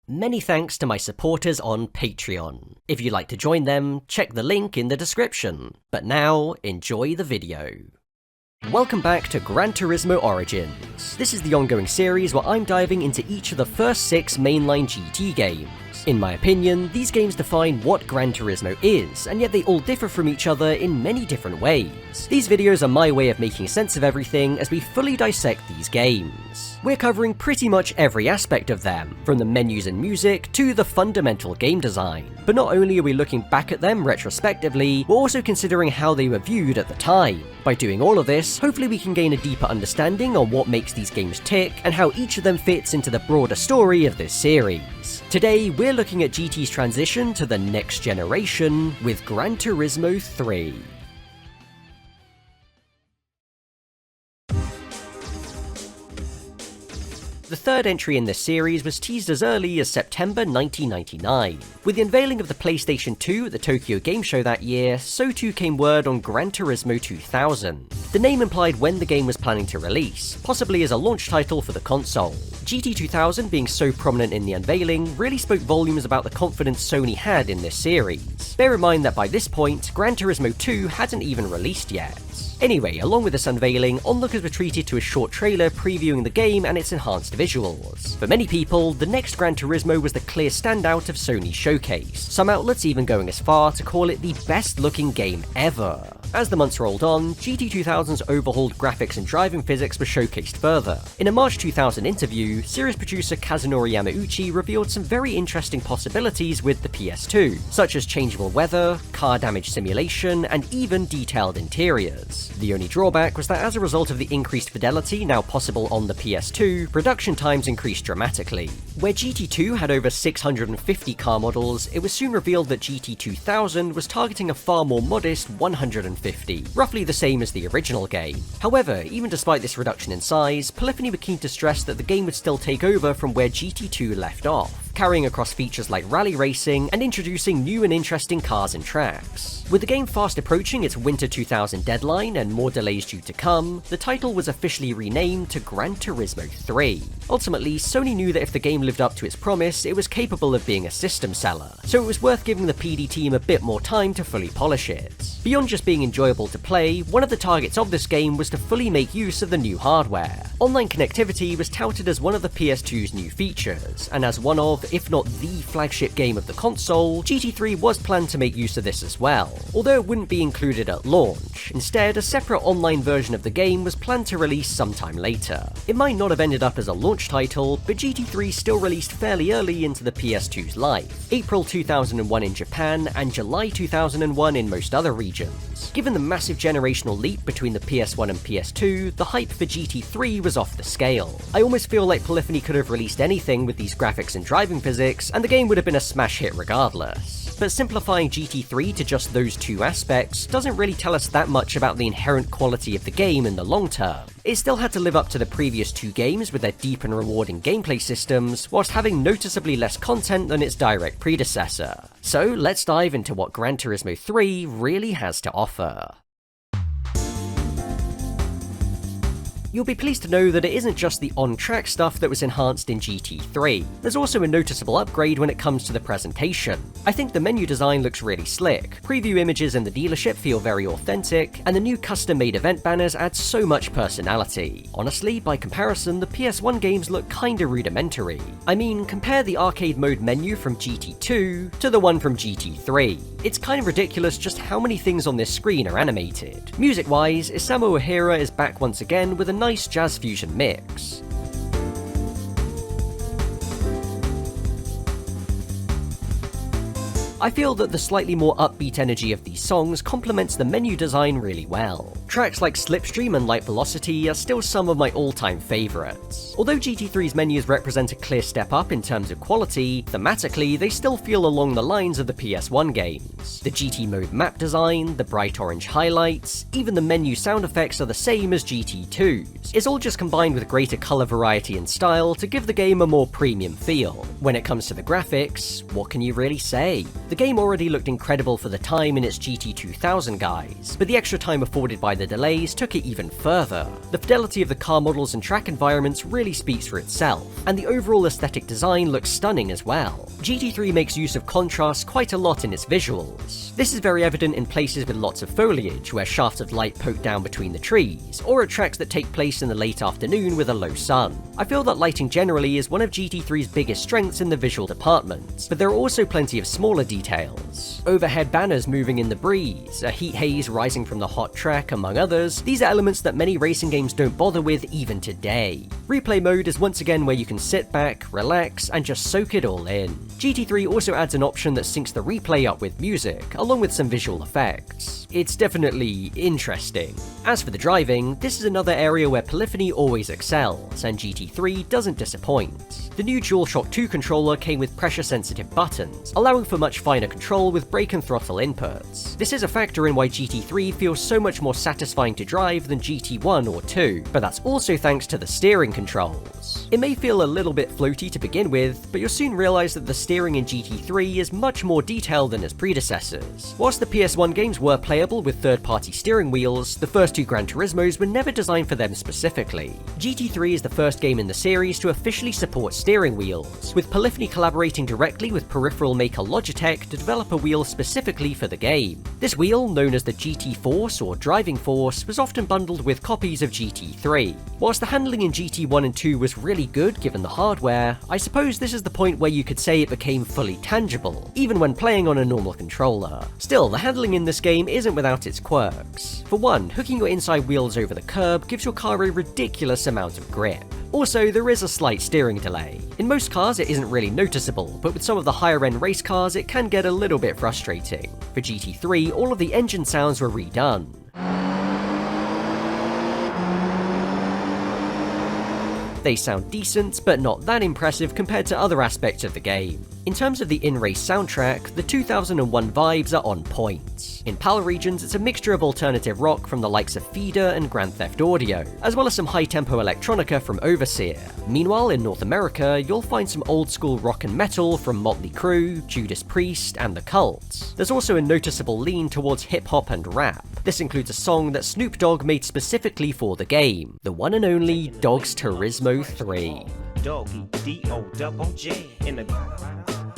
Many thanks to my supporters on Patreon. If you'd like to join them, check the link in the description. But now, enjoy the video. Welcome back to Gran Turismo Origins. This is the ongoing series where I'm diving into each of the first 6 mainline GT games. In my opinion, these games define what Gran Turismo is, and yet they all differ from each other in many different ways. These videos are my way of making sense of everything as we fully dissect these games. We're covering pretty much every aspect of them, from the menus and music to the fundamental game design. But not only are we looking back at them retrospectively, we're also considering how they were viewed at the time. By doing all of this, hopefully we can gain a deeper understanding on what makes these games tick and how each of them fits into the broader story of this series. Today, we're looking at GT's transition to the next generation with Gran Turismo 3. The third entry in this series was teased as early as September 1999. With the unveiling of the PlayStation 2 at the Tokyo Game Show that year, so too came word on Gran Turismo 2000. The name implied when the game was planning to release, possibly as a launch title for the console. GT 2000 being so prominent in the unveiling really spoke volumes about the confidence Sony had in this series. Bear in mind that by this point, Gran Turismo 2 hadn't even released yet. Anyway, along with this unveiling, onlookers were treated to a short trailer previewing the game and its enhanced visuals. For many people, the next Gran Turismo was the clear standout of Sony's showcase, some outlets even going as far to call it the best looking game ever. As the months rolled on, GT 2000's overhauled graphics and driving physics were showcased further. In a March 2000 interview, series producer Kazunori Yamauchi revealed some very interesting possibilities with the PS2, such as changeable weather, car damage simulation, and even detailed interiors. The only drawback was that as a result of the increased fidelity now possible on the PS2, production times increased dramatically. Where GT2 had over 650 car models, it was soon revealed that GT 2000 was targeting a far more modest 150, roughly the same as the original game. However, even despite this reduction in size, Polyphony were keen to stress that the game would still take over from where GT2 left off, carrying across features like rally racing and introducing new and interesting cars and tracks. With the game fast approaching its winter 2000 deadline and more delays due to come, the title was officially renamed to Gran Turismo 3. Ultimately, Sony knew that if the game lived up to its promise, it was capable of being a system seller, so it was worth giving the PD team a bit more time to fully polish it. Beyond just being enjoyable to play, one of the targets of this game was to fully make use of the new hardware. Online connectivity was touted as one of the PS2's new features, and as one of, if not the flagship game of the console, GT3 was planned to make use of this as well, although it wouldn't be included at launch. Instead, a separate online version of the game was planned to release sometime later. It might not have ended up as a launch title, but GT3 still released fairly early into the PS2's life, April 2001 in Japan and July 2001 in most other regions. Given the massive generational leap between the PS1 and PS2, the hype for GT3 was off the scale. I almost feel like Polyphony could have released anything with these graphics and driving physics, and the game would have been a smash hit regardless. But simplifying GT3 to just those two aspects doesn't really tell us that much about the inherent quality of the game in the long term. It still had to live up to the previous 2 games with their deep and rewarding gameplay systems, whilst having noticeably less content than its direct predecessor. So let's dive into what Gran Turismo 3 really has to offer. You'll be pleased to know that it isn't just the on-track stuff that was enhanced in GT3. There's also a noticeable upgrade when it comes to the presentation. I think the menu design looks really slick, preview images in the dealership feel very authentic, and the new custom-made event banners add so much personality. Honestly, by comparison, the PS1 games look kinda rudimentary. I mean, compare the arcade mode menu from GT2 to the one from GT3. It's kind of ridiculous just how many things on this screen are animated. Music-wise, Isamu Ohira is back once again with a nice jazz fusion mix. I feel that the slightly more upbeat energy of these songs complements the menu design really well. Tracks like Slipstream and Light Velocity are still some of my all-time favourites. Although GT3's menus represent a clear step up in terms of quality, thematically they still feel along the lines of the PS1 games. The GT mode map design, the bright orange highlights, even the menu sound effects are the same as GT2's. It's all just combined with greater colour variety and style to give the game a more premium feel. When it comes to the graphics, what can you really say? The game already looked incredible for the time in its GT 2000 guise, but the extra time afforded by the the delays took it even further. The fidelity of the car models and track environments really speaks for itself, and the overall aesthetic design looks stunning as well. GT3 makes use of contrast quite a lot in its visuals. This is very evident in places with lots of foliage, where shafts of light poke down between the trees, or at tracks that take place in the late afternoon with a low sun. I feel that lighting generally is one of GT3's biggest strengths in the visual department, but there are also plenty of smaller details. Overhead banners moving in the breeze, a heat haze rising from the hot track, among others. These are elements that many racing games don't bother with even today. Replay mode is once again where you can sit back, relax, and just soak it all in. GT3 also adds an option that syncs the replay up with music, along with some visual effects. It's definitely interesting. As for the driving, this is another area where Polyphony always excels, and GT3 doesn't disappoint. The new DualShock 2 controller came with pressure-sensitive buttons, allowing for much finer control with brake and throttle inputs. This is a factor in why GT3 feels so much more satisfying to drive than GT1 or 2, but that's also thanks to the steering controls. It may feel a little bit floaty to begin with, but you'll soon realize that the steering in GT3 is much more detailed than its predecessors. Whilst the PS1 games were playable with third-party steering wheels, the first two Gran Turismos were never designed for them specifically. GT3 is the first game in the series to officially support steering wheels, with Polyphony collaborating directly with peripheral maker Logitech to develop a wheel specifically for the game. This wheel, known as the GT Force or Driving Force, was often bundled with copies of GT3. Whilst the handling in GT1 and 2 was really good given the hardware, I suppose this is the point where you could say it became fully tangible, even when playing on a normal controller. Still, the handling in this game isn't without its quirks. For one, hooking your inside wheels over the curb gives your car a ridiculous amount of grip. Also, there is a slight steering delay. In most cars it isn't really noticeable, but with some of the higher end race cars it can get a little bit frustrating. For GT3, all of the engine sounds were redone. They sound decent, but not that impressive compared to other aspects of the game. In terms of the in-race soundtrack, the 2001 vibes are on point. In PAL regions, it's a mixture of alternative rock from the likes of Feeder and Grand Theft Audio, as well as some high-tempo electronica from Overseer. Meanwhile, in North America, you'll find some old-school rock and metal from Motley Crue, Judas Priest, and The Cult. There's also a noticeable lean towards hip-hop and rap. This includes a song that Snoop Dogg made specifically for the game, the one and only Dogg's Turismo 3. Doggy, D-O-double-G in the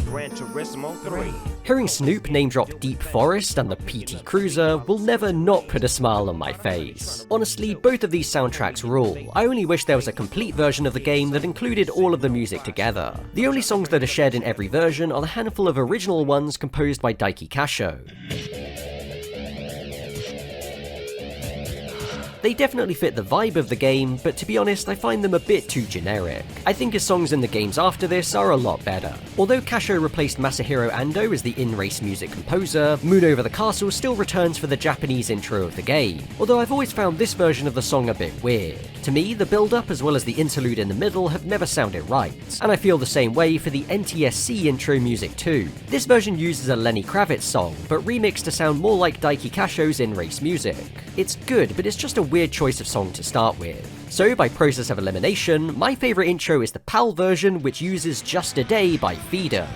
Gran Turismo 3. Hearing Snoop name drop Deep Forest and the PT Cruiser will never not put a smile on my face. Honestly, both of these soundtracks rule. I only wish there was a complete version of the game that included all of the music together. The only songs that are shared in every version are the handful of original ones composed by Daiki Kasho. They definitely fit the vibe of the game, but to be honest, I find them a bit too generic. I think his songs in the games after this are a lot better. Although Kasho replaced Masahiro Andoh as the in-race music composer, Moon Over the Castle still returns for the Japanese intro of the game, although I've always found this version of the song a bit weird. To me, the build-up as well as the interlude in the middle have never sounded right, and I feel the same way for the NTSC intro music too. This version uses a Lenny Kravitz song, but remixed to sound more like Daiki Kasho's in-race music. It's good, but it's just a weird choice of song to start with. So, by process of elimination, my favourite intro is the PAL version, which uses Just a Day by Feeder.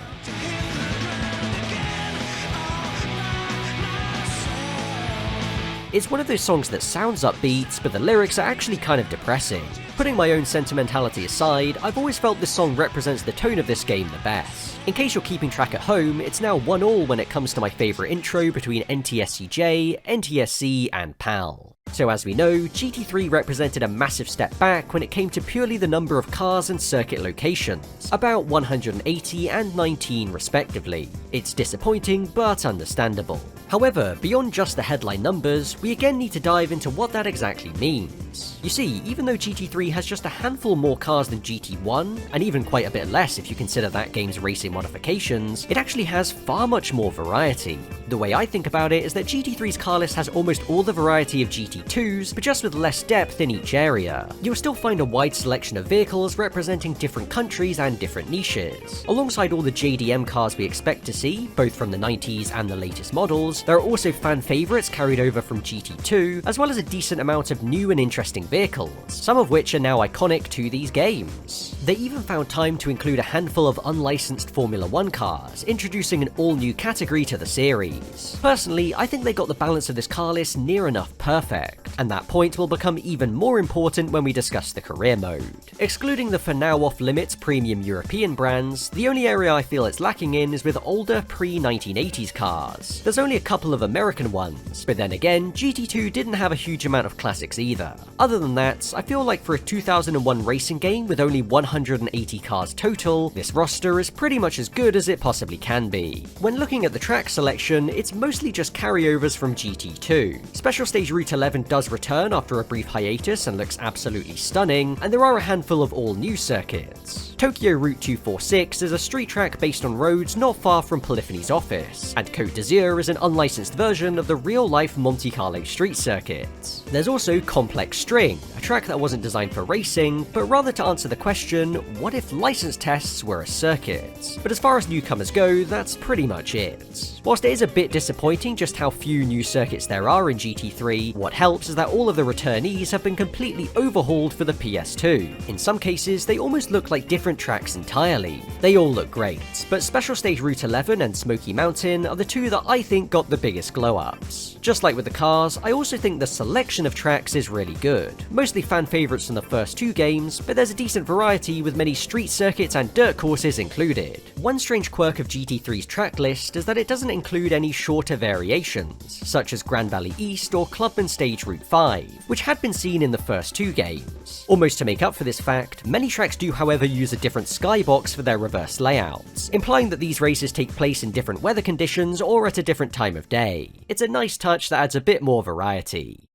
It's one of those songs that sounds upbeat, but the lyrics are actually kind of depressing. Putting my own sentimentality aside, I've always felt this song represents the tone of this game the best. In case you're keeping track at home, it's now 1-1 when it comes to my favourite intro between NTSCJ, NTSC, and PAL. So as we know, GT3 represented a massive step back when it came to purely the number of cars and circuit locations, about 180 and 19 respectively. It's disappointing, but understandable. However, beyond just the headline numbers, we again need to dive into what that exactly means. You see, even though GT3 has just a handful more cars than GT1, and even quite a bit less if you consider that game's racing modifications, it actually has far much more variety. The way I think about it is that GT3's car list has almost all the variety of GT2's, but just with less depth in each area. You'll still find a wide selection of vehicles representing different countries and different niches. Alongside all the JDM cars we expect to see, both from the 90s and the latest models, note, there are also fan favourites carried over from GT2, as well as a decent amount of new and interesting vehicles, some of which are now iconic to these games. They even found time to include a handful of unlicensed Formula 1 cars, introducing an all-new category to the series. Personally, I think they got the balance of this car list near enough perfect, and that point will become even more important when we discuss the career mode. Excluding the for now off-limits premium European brands, the only area I feel it's lacking in is with older pre-1980s cars. There's only a couple of American ones, but then again, GT2 didn't have a huge amount of classics either. Other than that, I feel like for a 2001 racing game with only 180 cars total, this roster is pretty much as good as it possibly can be. When looking at the track selection, it's mostly just carryovers from GT2. Special Stage Route 11 does return after a brief hiatus and looks absolutely stunning, and there are a handful of all-new circuits. Tokyo Route 246 is a street track based on roads not far from Polyphony's office, and Côte d'Azur is an unlicensed version of the real-life Monte Carlo street circuit. There's also Complex String, a track that wasn't designed for racing, but rather to answer the question, what if license tests were a circuit? But as far as newcomers go, that's pretty much it. Whilst it is a bit disappointing just how few new circuits there are in GT3, what helps is that all of the returnees have been completely overhauled for the PS2. In some cases, they almost look like different tracks entirely. They all look great, but Special Stage Route 11 and Smoky Mountain are the two that I think got the biggest glow-ups. Just like with the cars, I also think the selection of tracks is really good. Mostly fan favourites from the first two games, but there's a decent variety with many street circuits and dirt courses included. One strange quirk of GT3's track list is that it doesn't include any shorter variations, such as Grand Valley East or Clubman Stage Route 5, which had been seen in the first two games. Almost to make up for this fact, many tracks do however use a different skybox for their reverse layouts, implying that these races take place in different weather conditions or at a different time of day. It's a nice touch that adds a bit more variety.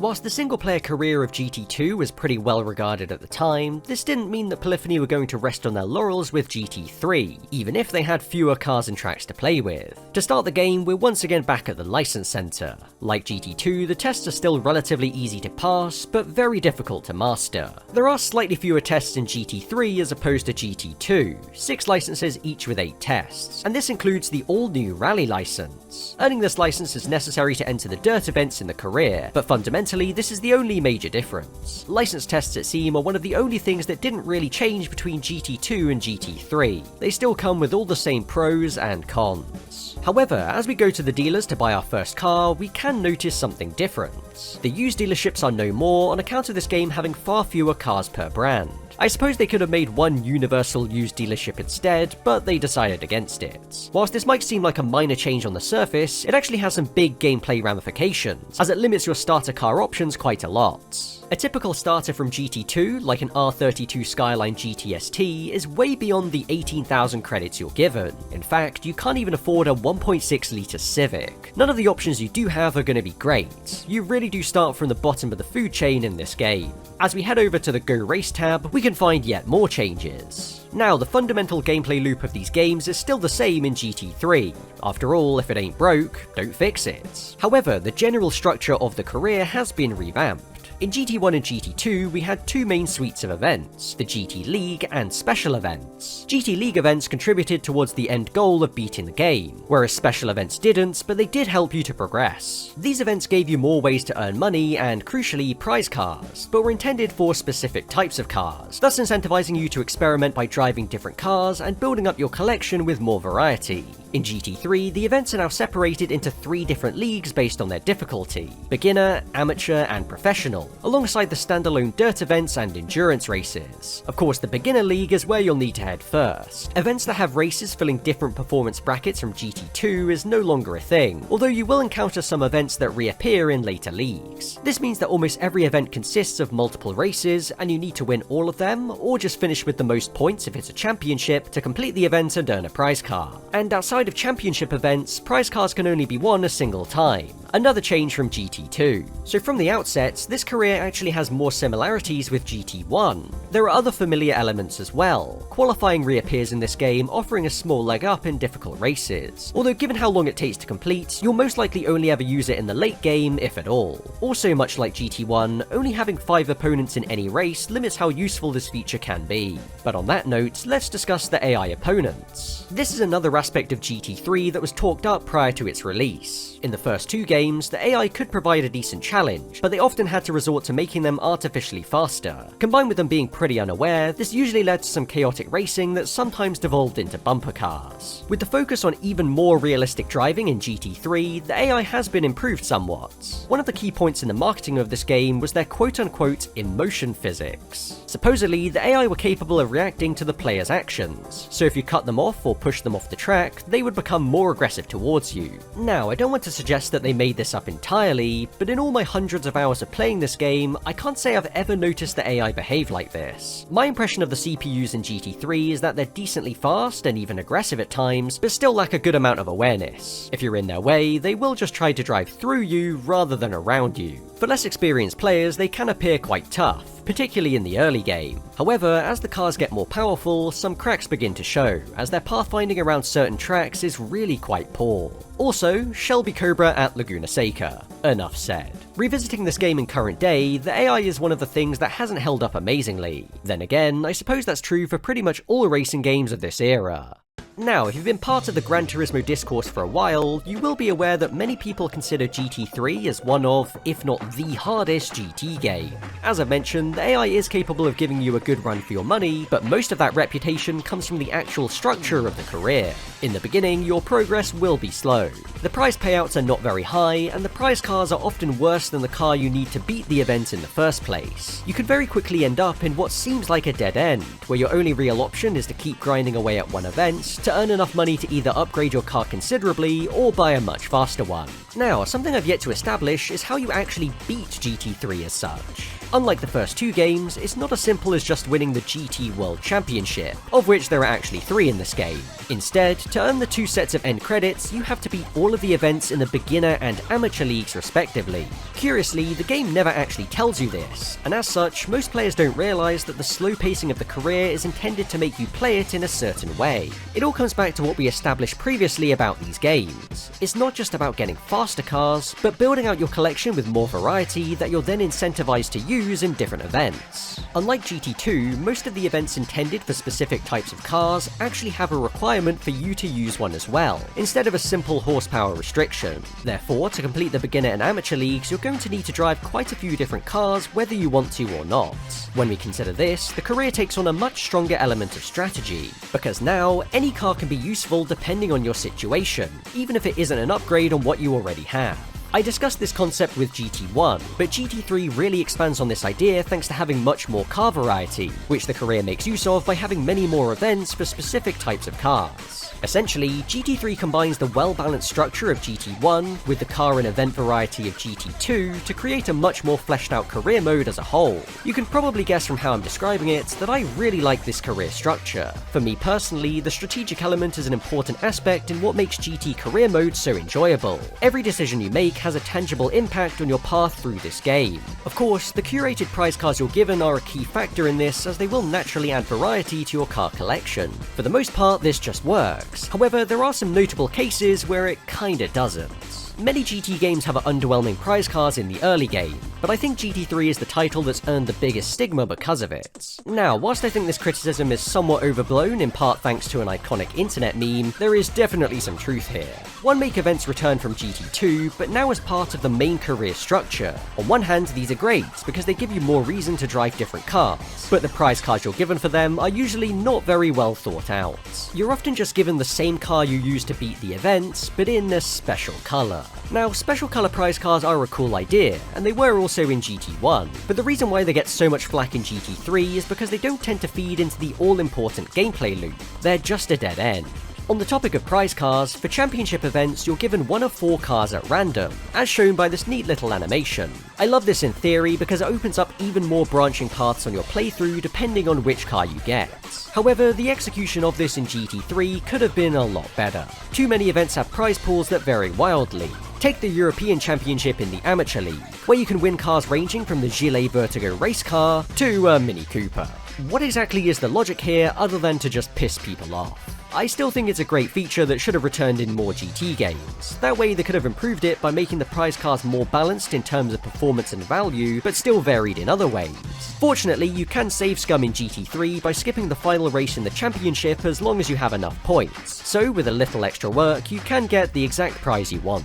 Whilst the single-player career of GT2 was pretty well regarded at the time, this didn't mean that Polyphony were going to rest on their laurels with GT3, even if they had fewer cars and tracks to play with. To start the game, we're once again back at the license center. Like GT2, the tests are still relatively easy to pass, but very difficult to master. There are slightly fewer tests in GT3 as opposed to GT2, 6 licenses each with 8 tests, and this includes the all-new Rally license. Earning this license is necessary to enter the dirt events in the career, but fundamentally this is the only major difference. License tests, it seems, are one of the only things that didn't really change between GT2 and GT3. They still come with all the same pros and cons. However, as we go to the dealers to buy our first car, we can notice something different. The used dealerships are no more on account of this game having far fewer cars per brand. I suppose they could have made one universal used dealership instead, but they decided against it. Whilst this might seem like a minor change on the surface, it actually has some big gameplay ramifications, as it limits your starter car options quite a lot. A typical starter from GT2, like an R32 Skyline GTST, is way beyond the 18,000 credits you're given. In fact, you can't even afford a 1.6 litre Civic. None of the options you do have are going to be great. You really do start from the bottom of the food chain in this game. As we head over to the Go Race tab, we can find yet more changes. Now, the fundamental gameplay loop of these games is still the same in GT3. After all, if it ain't broke, don't fix it. However, the general structure of the career has been revamped. In GT1 and GT2, we had two main suites of events, the GT League and Special Events. GT League events contributed towards the end goal of beating the game, whereas Special Events didn't, but they did help you to progress. These events gave you more ways to earn money and, crucially, prize cars, but were intended for specific types of cars, thus incentivizing you to experiment by driving different cars and building up your collection with more variety. In GT3, the events are now separated into 3 different leagues based on their difficulty: beginner, amateur, and professional, alongside the standalone dirt events and endurance races. Of course, the beginner league is where you'll need to head first. Events that have races filling different performance brackets from GT2 is no longer a thing, although you will encounter some events that reappear in later leagues. This means that almost every event consists of multiple races, and you need to win all of them, or just finish with the most points if it's a championship to complete the event and earn a prize car. And outside of championship events, prize cars can only be won a single time, another change from GT2. So from the outset, this career actually has more similarities with GT1. There are other familiar elements as well. Qualifying reappears in this game, offering a small leg up in difficult races, although given how long it takes to complete, you'll most likely only ever use it in the late game, if at all. Also, much like GT1, only having 5 opponents in any race limits how useful this feature can be. But on that note, let's discuss the AI opponents. This is another aspect of GT3 that was talked up prior to its release. In the first 2 games, the AI could provide a decent challenge, but they often had to resort to making them artificially faster. Combined with them being pretty unaware, this usually led to some chaotic racing that sometimes devolved into bumper cars. With the focus on even more realistic driving in GT3, the AI has been improved somewhat. One of the key points in the marketing of this game was their quote-unquote emotion physics. Supposedly, the AI were capable of reacting to the player's actions, so if you cut them off or push them off the track, they would become more aggressive towards you. Now, I don't want to suggest that they made this up entirely, but in all my hundreds of hours of playing this game, I can't say I've ever noticed the AI behave like this. My impression of the CPUs in GT3 is that they're decently fast and even aggressive at times, but still lack a good amount of awareness. If you're in their way, they will just try to drive through you rather than around you. For less experienced players, they can appear quite tough, particularly in the early game. However, as the cars get more powerful, some cracks begin to show, as their pathfinding around certain tracks is really quite poor. Also, Shelby Cobra at Laguna Seca. Enough said. Revisiting this game in current day, the AI is one of the things that hasn't held up amazingly. Then again, I suppose that's true for pretty much all racing games of this era. Now, if you've been part of the Gran Turismo discourse for a while, you will be aware that many people consider GT3 as one of, if not the hardest GT game. As I've mentioned, the AI is capable of giving you a good run for your money, but most of that reputation comes from the actual structure of the career. In the beginning, your progress will be slow. The prize payouts are not very high, and the prize cars are often worse than the car you need to beat the event in the first place. You could very quickly end up in what seems like a dead end, where your only real option is to keep grinding away at one event, to earn enough money to either upgrade your car considerably or buy a much faster one. Now, something I've yet to establish is how you actually beat GT3 as such. Unlike the first 2 games, it's not as simple as just winning the GT World Championship, of which there are actually 3 in this game. Instead, to earn the 2 sets of end credits, you have to beat all of the events in the beginner and amateur leagues respectively. Curiously, the game never actually tells you this, and as such, most players don't realise that the slow pacing of the career is intended to make you play it in a certain way. It all comes back to what we established previously about these games. It's not just about getting faster cars, but building out your collection with more variety that you're then incentivized to use in different events. Unlike GT2, most of the events intended for specific types of cars actually have a requirement for you to use one as well, instead of a simple horsepower restriction. Therefore, to complete the beginner and amateur leagues, you're going to need to drive quite a few different cars whether you want to or not. When we consider this, the career takes on a much stronger element of strategy, because now, any car can be useful depending on your situation, even if it isn't an upgrade on what you already have. I discussed this concept with GT1, but GT3 really expands on this idea thanks to having much more car variety, which the career makes use of by having many more events for specific types of cars. Essentially, GT3 combines the well-balanced structure of GT1 with the car and event variety of GT2 to create a much more fleshed out career mode as a whole. You can probably guess from how I'm describing it that I really like this career structure. For me personally, the strategic element is an important aspect in what makes GT career mode so enjoyable. Every decision you make has a tangible impact on your path through this game. Of course, the curated prize cars you're given are a key factor in this, as they will naturally add variety to your car collection. For the most part, this just works. However, there are some notable cases where it kinda doesn't. Many GT games have underwhelming prize cars in the early game, but I think GT3 is the title that's earned the biggest stigma because of it. Now, whilst I think this criticism is somewhat overblown, in part thanks to an iconic internet meme, there is definitely some truth here. One Make events return from GT2, but now as part of the main career structure. On one hand, these are great, because they give you more reason to drive different cars, but the prize cars you're given for them are usually not very well thought out. You're often just given the same car you used to beat the event, but in a special colour. Now, special colour prize cars are a cool idea, and they were also in GT1, but the reason why they get so much flack in GT3 is because they don't tend to feed into the all-important gameplay loop. They're just a dead end. On the topic of prize cars, for championship events you're given one of 4 cars at random, as shown by this neat little animation. I love this in theory because it opens up even more branching paths on your playthrough depending on which car you get. However, the execution of this in GT3 could have been a lot better. Too many events have prize pools that vary wildly. Take the European Championship in the Amateur League, where you can win cars ranging from the Gillet Vertigo race car to a Mini Cooper. What exactly is the logic here other than to just piss people off? I still think it's a great feature that should have returned in more GT games. That way they could have improved it by making the prize cars more balanced in terms of performance and value, but still varied in other ways. Fortunately, you can save scum in GT3 by skipping the final race in the championship as long as you have enough points, so with a little extra work, you can get the exact prize you want.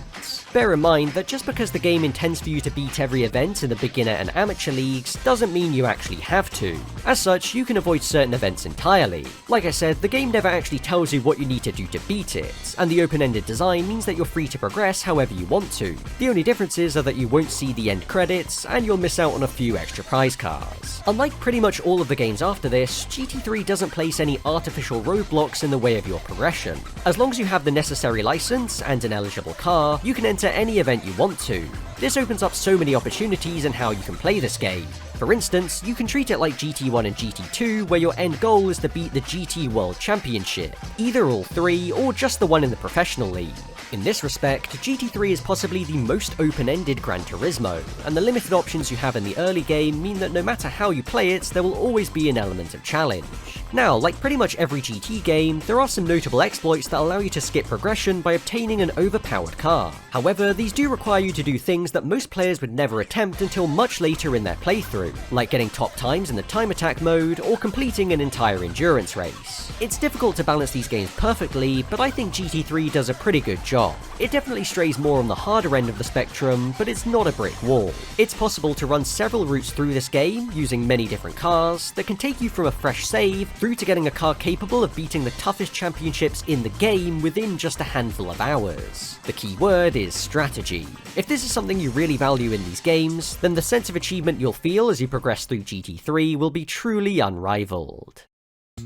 Bear in mind that just because the game intends for you to beat every event in the beginner and amateur leagues doesn't mean you actually have to. As such, you can avoid certain events entirely. Like I said, the game never actually tells you what you need to do to beat it, and the open-ended design means that you're free to progress however you want to. The only differences are that you won't see the end credits, and you'll miss out on a few extra prize cars. Unlike pretty much all of the games after this, GT3 doesn't place any artificial roadblocks in the way of your progression. As long as you have the necessary license and an eligible car, you can enter any event you want to. This opens up so many opportunities in how you can play this game. For instance, you can treat it like GT1 and GT2, where your end goal is to beat the GT World Championship, either all three or just the one in the professional league. In this respect, GT3 is possibly the most open-ended Gran Turismo, and the limited options you have in the early game mean that no matter how you play it, there will always be an element of challenge. Now, like pretty much every GT game, there are some notable exploits that allow you to skip progression by obtaining an overpowered car. However, these do require you to do things that most players would never attempt until much later in their playthrough, like getting top times in the time attack mode or completing an entire endurance race. It's difficult to balance these games perfectly, but I think GT3 does a pretty good job. It definitely strays more on the harder end of the spectrum, but it's not a brick wall. It's possible to run several routes through this game, using many different cars, that can take you from a fresh save through to getting a car capable of beating the toughest championships in the game within just a handful of hours. The key word is strategy. If this is something you really value in these games, then the sense of achievement you'll feel as you progress through GT3 will be truly unrivaled.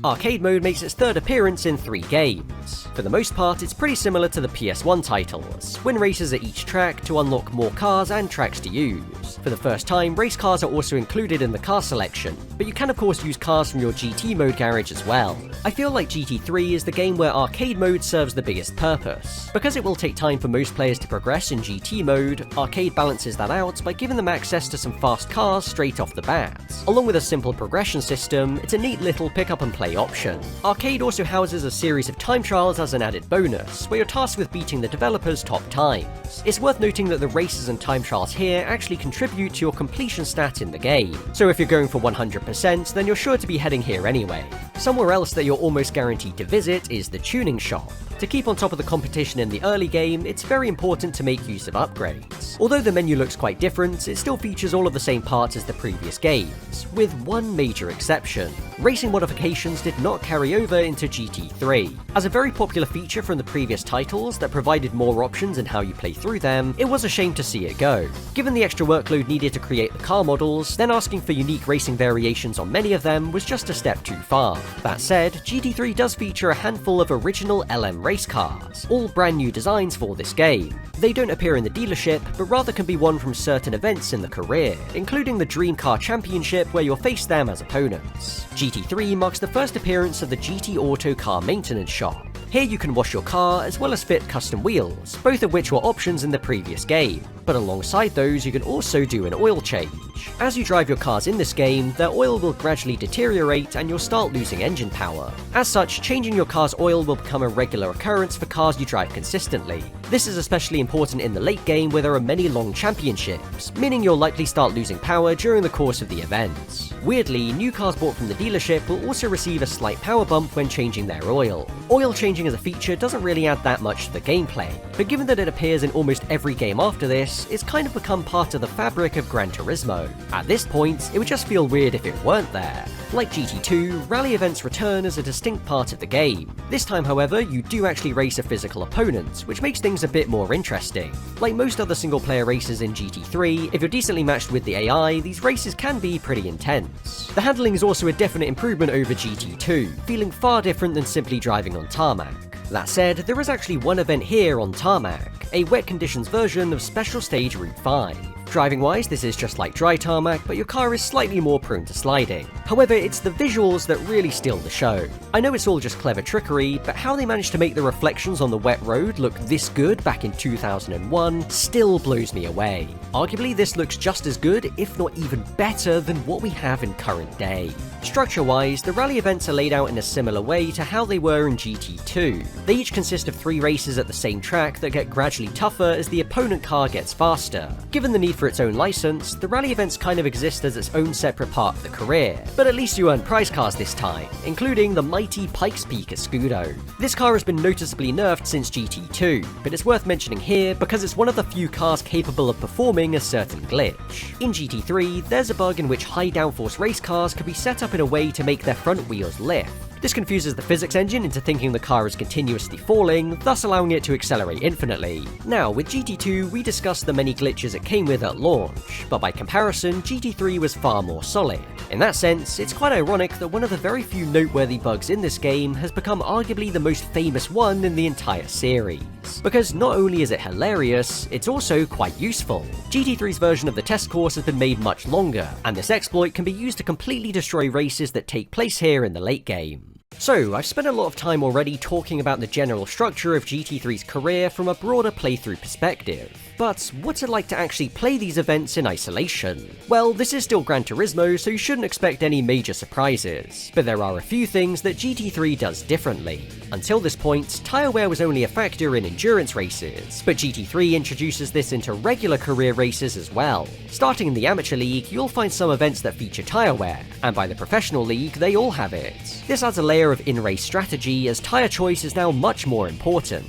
Arcade mode makes its third appearance in 3 games. For the most part, it's pretty similar to the PS1 titles. Win races at each track to unlock more cars and tracks to use. For the first time, race cars are also included in the car selection, but you can of course use cars from your GT mode garage as well. I feel like GT3 is the game where arcade mode serves the biggest purpose. Because it will take time for most players to progress in GT mode, arcade balances that out by giving them access to some fast cars straight off the bat. Along with a simple progression system, it's a neat little pick up and play option. Arcade also houses a series of time trials as an added bonus, where you're tasked with beating the developers' top times. It's worth noting that the races and time trials here actually contribute to your completion stat in the game, so if you're going for 100%, then you're sure to be heading here anyway. Somewhere else that you're almost guaranteed to visit is the tuning shop. To keep on top of the competition in the early game, it's very important to make use of upgrades. Although the menu looks quite different, it still features all of the same parts as the previous games, with one major exception. Racing modifications did not carry over into GT3. As a very popular feature from the previous titles that provided more options in how you play through them, it was a shame to see it go. Given the extra workload needed to create the car models, then asking for unique racing variations on many of them was just a step too far. That said, GT3 does feature a handful of original LM race cars, all brand new designs for this game. They don't appear in the dealership, but rather can be won from certain events in the career, including the Dream Car Championship where you'll face them as opponents. GT3 marks the first appearance of the GT Auto car maintenance shop. Here you can wash your car as well as fit custom wheels, both of which were options in the previous game, but alongside those you can also do an oil change. As you drive your cars in this game, their oil will gradually deteriorate and you'll start losing engine power. As such, changing your car's oil will become a regular occurrence for cars you drive consistently. This is especially important in the late game where there are many long championships, meaning you'll likely start losing power during the course of the event. Weirdly, new cars bought from the dealership will also receive a slight power bump when changing their oil. Oil changing as a feature doesn't really add that much to the gameplay, but given that it appears in almost every game after this, it's kind of become part of the fabric of Gran Turismo. At this point, it would just feel weird if it weren't there. Like GT2, rally events return as a distinct part of the game. This time, however, you do actually race a physical opponent, which makes things a bit more interesting. Like most other single-player races in GT3, if you're decently matched with the AI, these races can be pretty intense. The handling is also a definite improvement over GT2, feeling far different than simply driving on tarmac. That said, there is actually one event here on tarmac, a wet conditions version of Special Stage Route 5. Driving-wise, this is just like dry tarmac, but your car is slightly more prone to sliding. However, it's the visuals that really steal the show. I know it's all just clever trickery, but how they managed to make the reflections on the wet road look this good back in 2001 still blows me away. Arguably, this looks just as good, if not even better, than what we have in current day. Structure-wise, the rally events are laid out in a similar way to how they were in GT2. They each consist of 3 races at the same track that get gradually tougher as the opponent car gets faster. Given the need for its own license, the rally events kind of exist as its own separate part of the career, but at least you earn prize cars this time, including the mighty Pikes Peak Escudo. This car has been noticeably nerfed since GT2, but it's worth mentioning here because it's one of the few cars capable of performing a certain glitch. In GT3, there's a bug in which high downforce race cars can be set up in a way to make their front wheels lift. This confuses the physics engine into thinking the car is continuously falling, thus allowing it to accelerate infinitely. Now, with GT2, we discussed the many glitches it came with at launch, but by comparison, GT3 was far more solid. In that sense, it's quite ironic that one of the very few noteworthy bugs in this game has become arguably the most famous one in the entire series. Because not only is it hilarious, it's also quite useful. GT3's version of the test course has been made much longer, and this exploit can be used to completely destroy races that take place here in the late game. So, I've spent a lot of time already talking about the general structure of GT3's career from a broader playthrough perspective. But what's it like to actually play these events in isolation? Well, this is still Gran Turismo, so you shouldn't expect any major surprises. But there are a few things that GT3 does differently. Until this point, tyre wear was only a factor in endurance races, but GT3 introduces this into regular career races as well. Starting in the Amateur League, you'll find some events that feature tyre wear, and by the Professional League, they all have it. This adds a layer of in-race strategy, as tyre choice is now much more important.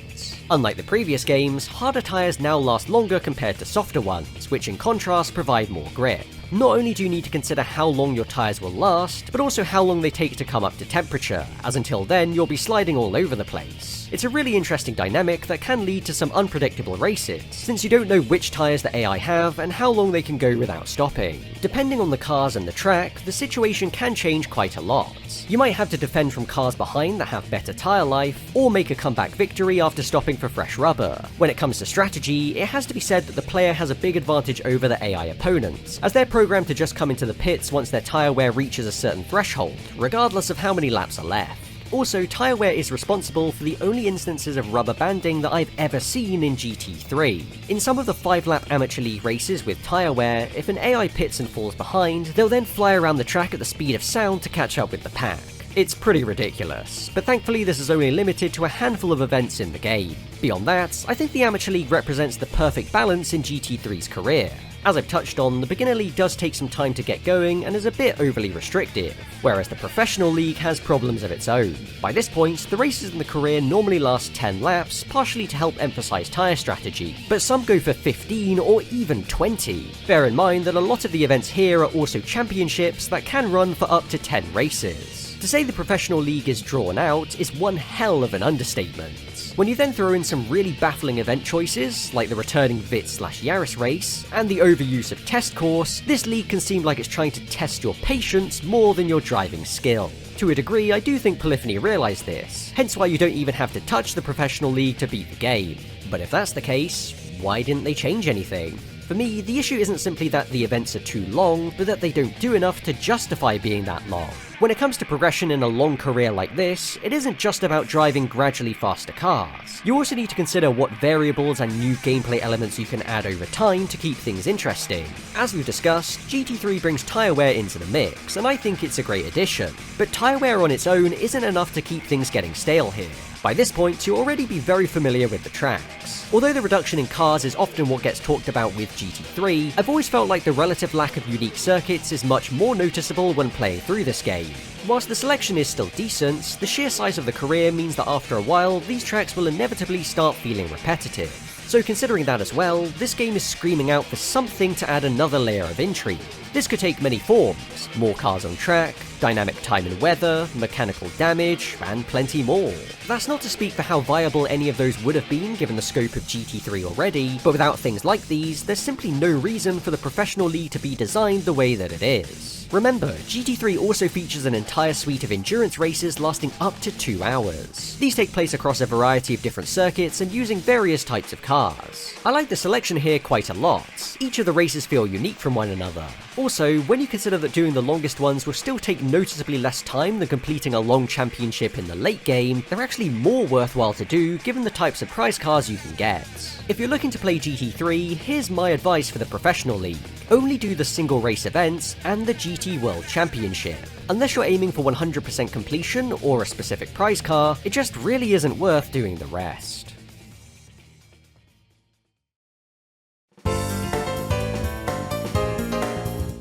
Unlike the previous games, harder tyres now last longer compared to softer ones, which in contrast provide more grip. Not only do you need to consider how long your tyres will last, but also how long they take to come up to temperature, as until then you'll be sliding all over the place. It's a really interesting dynamic that can lead to some unpredictable races, since you don't know which tyres the AI have and how long they can go without stopping. Depending on the cars and the track, the situation can change quite a lot. You might have to defend from cars behind that have better tyre life, or make a comeback victory after stopping for fresh rubber. When it comes to strategy, it has to be said that the player has a big advantage over the AI opponents, as they're programmed to just come into the pits once their tyre wear reaches a certain threshold, regardless of how many laps are left. Also, tyre wear is responsible for the only instances of rubber banding that I've ever seen in GT3. In some of the 5-lap Amateur League races with tyre wear, if an AI pits and falls behind, they'll then fly around the track at the speed of sound to catch up with the pack. It's pretty ridiculous, but thankfully this is only limited to a handful of events in the game. Beyond that, I think the Amateur League represents the perfect balance in GT3's career. As I've touched on, the Beginner League does take some time to get going and is a bit overly restrictive, whereas the Professional League has problems of its own. By this point, the races in the career normally last 10 laps, partially to help emphasize tyre strategy, but some go for 15 or even 20. Bear in mind that a lot of the events here are also championships that can run for up to 10 races. To say the Professional League is drawn out is one hell of an understatement. When you then throw in some really baffling event choices, like the returning Vit/Yaris race, and the overuse of test course, this league can seem like it's trying to test your patience more than your driving skill. To a degree, I do think Polyphony realised this, hence why you don't even have to touch the Professional League to beat the game. But if that's the case, why didn't they change anything? For me, the issue isn't simply that the events are too long, but that they don't do enough to justify being that long. When it comes to progression in a long career like this, it isn't just about driving gradually faster cars. You also need to consider what variables and new gameplay elements you can add over time to keep things interesting. As we've discussed, GT3 brings tyre wear into the mix, and I think it's a great addition. But tyre wear on its own isn't enough to keep things getting stale here. By this point, you'll already be very familiar with the tracks. Although the reduction in cars is often what gets talked about with GT3, I've always felt like the relative lack of unique circuits is much more noticeable when playing through this game. Whilst the selection is still decent, the sheer size of the career means that after a while, these tracks will inevitably start feeling repetitive. So considering that as well, this game is screaming out for something to add another layer of intrigue. This could take many forms: more cars on track, dynamic time and weather, mechanical damage, and plenty more. That's not to speak for how viable any of those would have been given the scope of GT3 already, but without things like these, there's simply no reason for the Professional League to be designed the way that it is. Remember, GT3 also features an entire entire suite of endurance races lasting up to 2 hours. These take place across a variety of different circuits and using various types of cars. I like the selection here quite a lot. Each of the races feel unique from one another. Also, when you consider that doing the longest ones will still take noticeably less time than completing a long championship in the late game, they're actually more worthwhile to do given the types of prize cars you can get. If you're looking to play GT3, here's my advice for the professional league. Only do the single race events and the GT World Championship. Unless you're aiming for 100% completion or a specific prize car, it just really isn't worth doing the rest.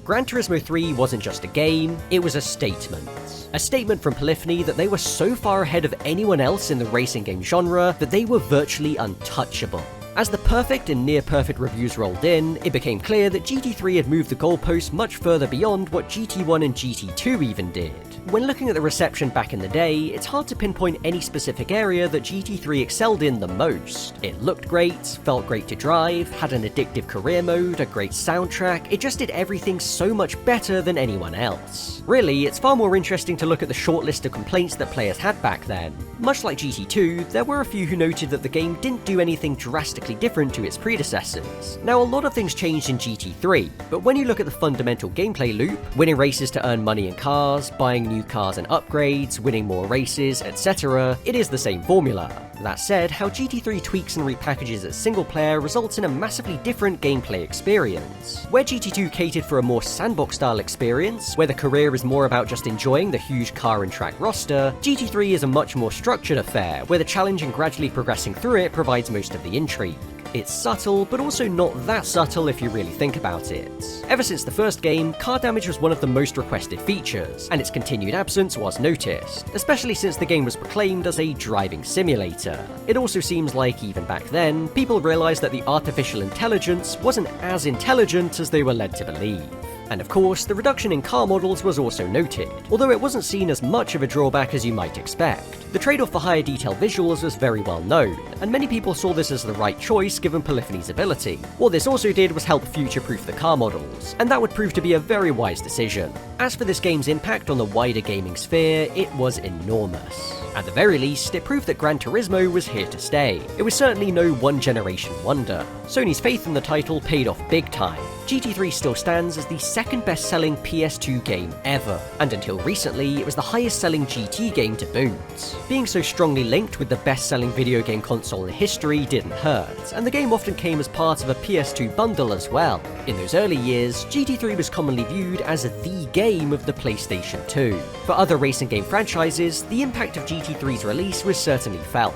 Gran Turismo 3 wasn't just a game, it was a statement. A statement from Polyphony that they were so far ahead of anyone else in the racing game genre that they were virtually untouchable. As the perfect and near-perfect reviews rolled in, it became clear that GT3 had moved the goalposts much further beyond what GT1 and GT2 even did. When looking at the reception back in the day, it's hard to pinpoint any specific area that GT3 excelled in the most. It looked great, felt great to drive, had an addictive career mode, a great soundtrack, it just did everything so much better than anyone else. Really, it's far more interesting to look at the short list of complaints that players had back then. Much like GT2, there were a few who noted that the game didn't do anything drastically different to its predecessors. Now, a lot of things changed in GT3, but when you look at the fundamental gameplay loop, winning races to earn money and cars, buying new cars and upgrades, winning more races, etc., it is the same formula. That said, how GT3 tweaks and repackages its single player results in a massively different gameplay experience. Where GT2 catered for a more sandbox style experience, where the career is more about just enjoying the huge car and track roster, GT3 is a much more structured affair, where the challenge and gradually progressing through it provides most of the intrigue. It's subtle, but also not that subtle if you really think about it. Ever since the first game, car damage was one of the most requested features, and its continued absence was noticed, especially since the game was proclaimed as a driving simulator. It also seems like, even back then, people realized that the artificial intelligence wasn't as intelligent as they were led to believe. And of course, the reduction in car models was also noted, although it wasn't seen as much of a drawback as you might expect. The trade-off for higher detail visuals was very well known, and many people saw this as the right choice given Polyphony's ability. What this also did was help future-proof the car models, and that would prove to be a very wise decision. As for this game's impact on the wider gaming sphere, it was enormous. At the very least, it proved that Gran Turismo was here to stay. It was certainly no one-generation wonder. Sony's faith in the title paid off big time. GT3 still stands as the second best-selling PS2 game ever, and until recently, it was the highest-selling GT game to boot. Being so strongly linked with the best-selling video game console in history didn't hurt, and the game often came as part of a PS2 bundle as well. In those early years, GT3 was commonly viewed as the game of the PlayStation 2. For other racing game franchises, the impact of GT3's release was certainly felt.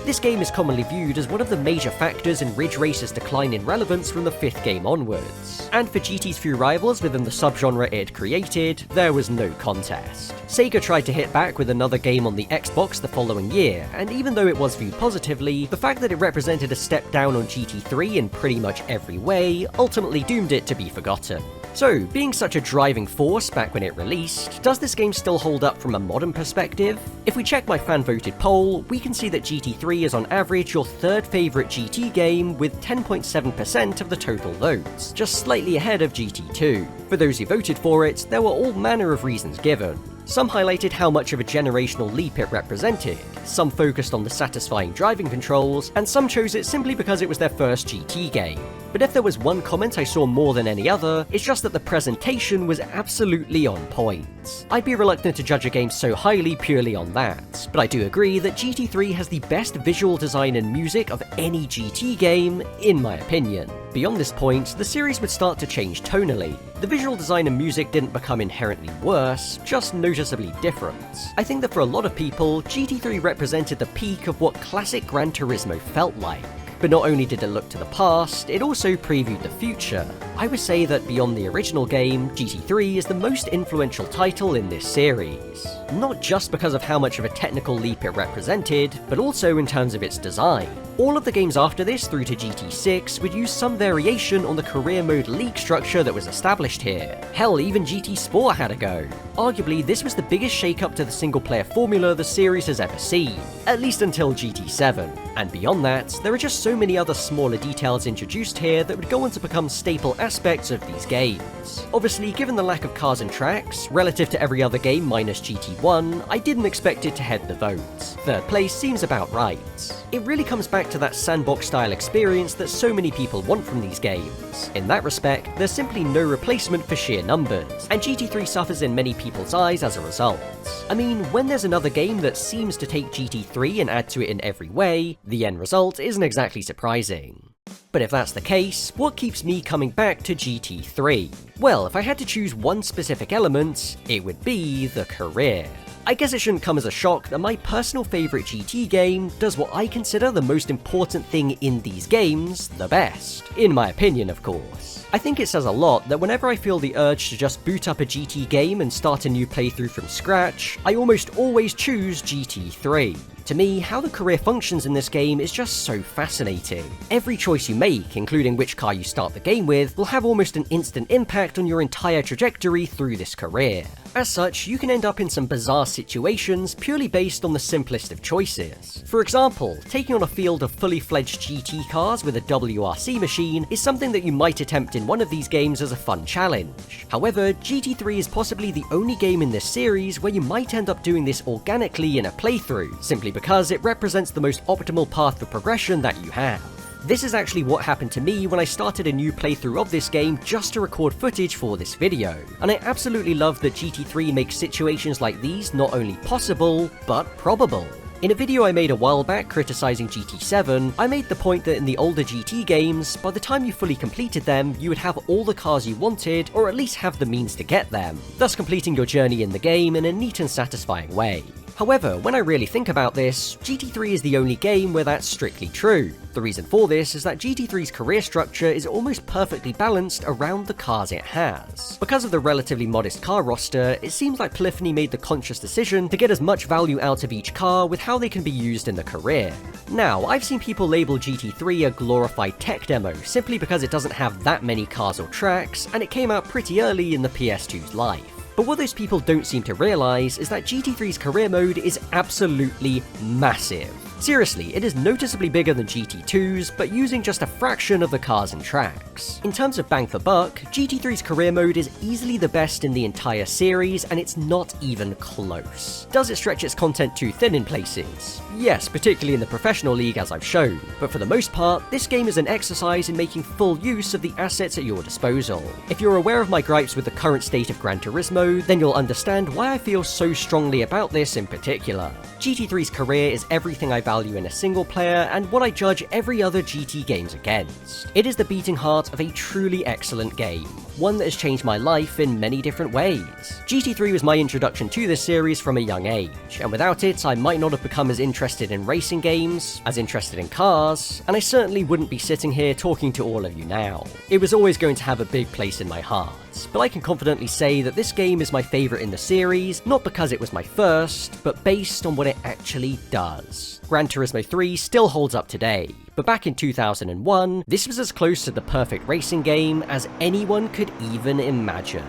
This game is commonly viewed as one of the major factors in Ridge Racer's decline in relevance from the 5th game onwards. And for GT's few rivals within the subgenre it had created, there was no contest. Sega tried to hit back with another game on the Xbox the following year, and even though it was viewed positively, the fact that it represented a step down on GT3 in pretty much every way ultimately doomed it to be forgotten. So, being such a driving force back when it released, does this game still hold up from a modern perspective? If we check my fan-voted poll, we can see that GT3 is on average your third favourite GT game with 10.7% of the total votes, just slightly ahead of GT2. For those who voted for it, there were all manner of reasons given. Some highlighted how much of a generational leap it represented, some focused on the satisfying driving controls, and some chose it simply because it was their first GT game. But if there was one comment I saw more than any other, it's just that the presentation was absolutely on point. I'd be reluctant to judge a game so highly purely on that, but I do agree that GT3 has the best visual design and music of any GT game, in my opinion. Beyond this point, the series would start to change tonally. The visual design and music didn't become inherently worse, just noticeably different. I think that for a lot of people, GT3 represented the peak of what classic Gran Turismo felt like. But not only did it look to the past, it also previewed the future. I would say that beyond the original game, GT3 is the most influential title in this series. Not just because of how much of a technical leap it represented, but also in terms of its design. All of the games after this through to GT6 would use some variation on the career mode league structure that was established here. Hell, even GT Sport had a go. Arguably, this was the biggest shake-up to the single-player formula the series has ever seen, at least until GT7. And beyond that, there are just so many other smaller details introduced here that would go on to become staple aspects of these games. Obviously, given the lack of cars and tracks, relative to every other game minus GT1, I didn't expect it to head the votes. Third place seems about right. It really comes back to that sandbox-style experience that so many people want from these games. In that respect, there's simply no replacement for sheer numbers, and GT3 suffers in many people's eyes as a result. I mean, when there's another game that seems to take GT3 and add to it in every way, the end result isn't exactly surprising. But if that's the case, what keeps me coming back to GT3? Well, if I had to choose one specific element, it would be the career. I guess it shouldn't come as a shock that my personal favourite GT game does what I consider the most important thing in these games the best. In my opinion, of course. I think it says a lot that whenever I feel the urge to just boot up a GT game and start a new playthrough from scratch, I almost always choose GT3. To me, how the career functions in this game is just so fascinating. Every choice you make, including which car you start the game with, will have almost an instant impact on your entire trajectory through this career. As such, you can end up in some bizarre situations purely based on the simplest of choices. For example, taking on a field of fully fledged GT cars with a WRC machine is something that you might attempt in one of these games as a fun challenge. However, GT3 is possibly the only game in this series where you might end up doing this organically in a playthrough, simply because it represents the most optimal path for progression that you have. This is actually what happened to me when I started a new playthrough of this game just to record footage for this video, and I absolutely love that GT3 makes situations like these not only possible, but probable. In a video I made a while back criticizing GT7, I made the point that in the older GT games, by the time you fully completed them, you would have all the cars you wanted, or at least have the means to get them, thus completing your journey in the game in a neat and satisfying way. However, when I really think about this, GT3 is the only game where that's strictly true. The reason for this is that GT3's career structure is almost perfectly balanced around the cars it has. Because of the relatively modest car roster, it seems like Polyphony made the conscious decision to get as much value out of each car with how they can be used in the career. Now, I've seen people label GT3 a glorified tech demo simply because it doesn't have that many cars or tracks, and it came out pretty early in the PS2's life. But what those people don't seem to realise is that GT3's career mode is absolutely massive. Seriously, it is noticeably bigger than GT2's, but using just a fraction of the cars and tracks. In terms of bang for buck, GT3's career mode is easily the best in the entire series, and it's not even close. Does it stretch its content too thin in places? Yes, particularly in the professional league as I've shown, but for the most part, this game is an exercise in making full use of the assets at your disposal. If you're aware of my gripes with the current state of Gran Turismo, then you'll understand why I feel so strongly about this in particular. GT3's career is everything I value in a single player and what I judge every other GT games against. It is the beating heart of a truly excellent game, one that has changed my life in many different ways. GT3 was my introduction to this series from a young age, and without it I might not have become as interested in racing games, as interested in cars, and I certainly wouldn't be sitting here talking to all of you now. It was always going to have a big place in my heart, but I can confidently say that this game is my favourite in the series, not because it was my first, but based on what it actually does. Gran Turismo 3 still holds up today, but back in 2001, this was as close to the perfect racing game as anyone could even imagine.